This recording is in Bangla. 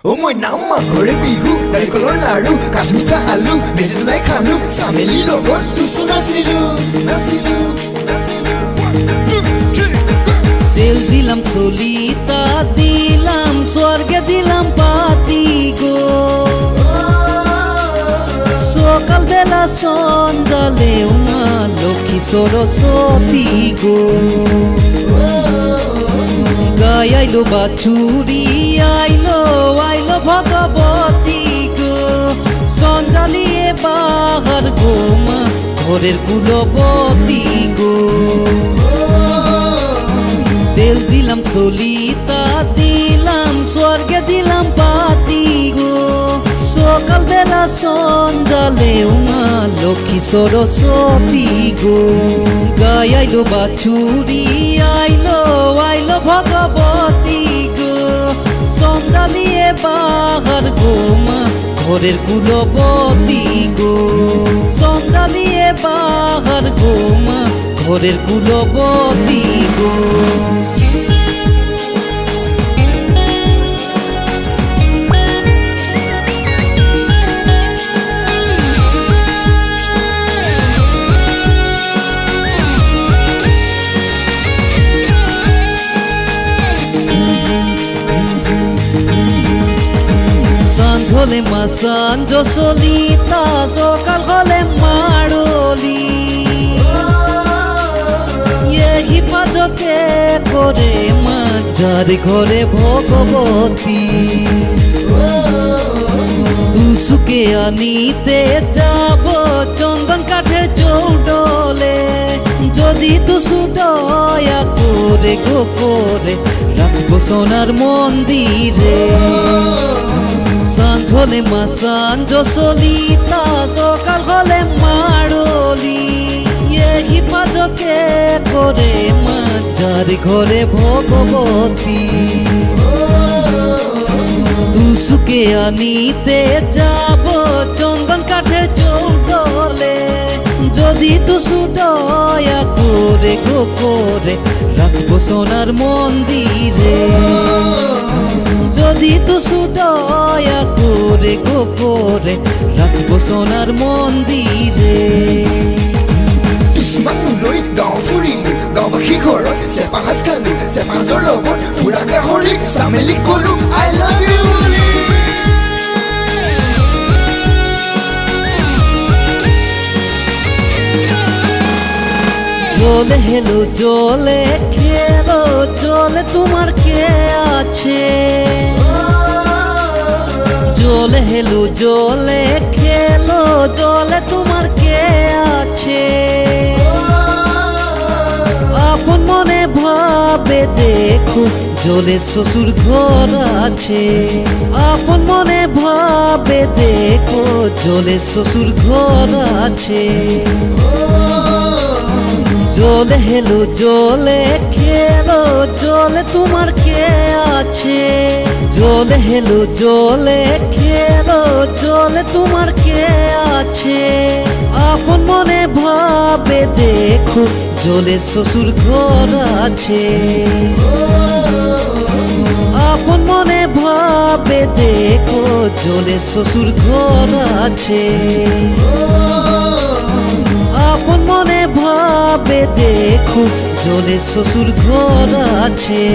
Oh moi নামা ঘরে বিহু নাৰিকলৰ লাড়ু কাঠমিঠা আলু বেজি জনাই খালো চামেলি লগত তুচু নাচিলো নাচিলো তেল দিলাম চলিতা দিলাম স্বর্গে দিলাম পাতি গো সকাল বেলা সঞ্জালেও মা লক্ষ্মী সরস্বতী গো গাই আইলো বাছুরি আইলো আইলো ভগবতী গো সঞ্জালিয়ে বাহার গো মা ঘরের কুলবতী গো তেল দিলাম চলিতা দিলাম স্বর্গে দিলাম পাতি গো সকাল বেলা সঞ্জালেও মা লক্ষ্মী সরস্বতী গো গাই আইলো বাছুরি আইলো আইলো ভগবতী গো সঞ্জালিয়ে বাহার গো মা ঘরের কুলবতী গো সঞ্জালিয়ে বাহার গো মা ঘরের কুলবতী গো হলে মা সাঞ্জ সলিতা সকাল হলে মাড়লি হিফাজতে করে মা যার ঘরে ভগবতী তুসুকে আনিতে যাব চন্দন কাঠের চৌডলে যদি তুসু দয়া করে গো করে রাখবো সোনার মন্দিরে সাঞ্জ হলে মা সাঞ্জ সলিতা সকাল হলে মাড়লি হিফাজতে করে মা যার ঘরে ভগবতী তুসুকে আনিতে যাব চন্দন কাঠের চৌডলে যদি তুসু দয়া করে গো করে রাখবো সোনার মন্দিরে যদি তুসু দয়া করে গো করে রাখবো সোনার মন্দিরে তুচুমানুলৈ গাঁও ফুৰিলো গাঁওবাসীৰ ঘৰত চেপা সাজ খালো চেপা সাজৰ লগত পুৰা গাহৰি চামেলিক কলো I love you জলে হেলো জলে খেলো জলে তোমার কে আছে জলে হেলো জলে খেলো জলে তোমার কে আছে আপন মনে ভাবে দেখো জলে শ্বশুর ঘর আছে আপন মনে ভাবে দেখো জলে শ্বশুর ঘর আছে জলে হেলো জলে খেলো জলে তোমার কে আছে জলে হেলো জলে খেলো জলে তোমার কে আছে আপন মনে ভাবে দেখো জলে শ্বশুর ঘর আছে আপন মনে ভাবে দেখো জলে শ্বশুর ঘর আছে আপন মনে ভাবে দেখো জলে শ্বশুর ঘর আছে।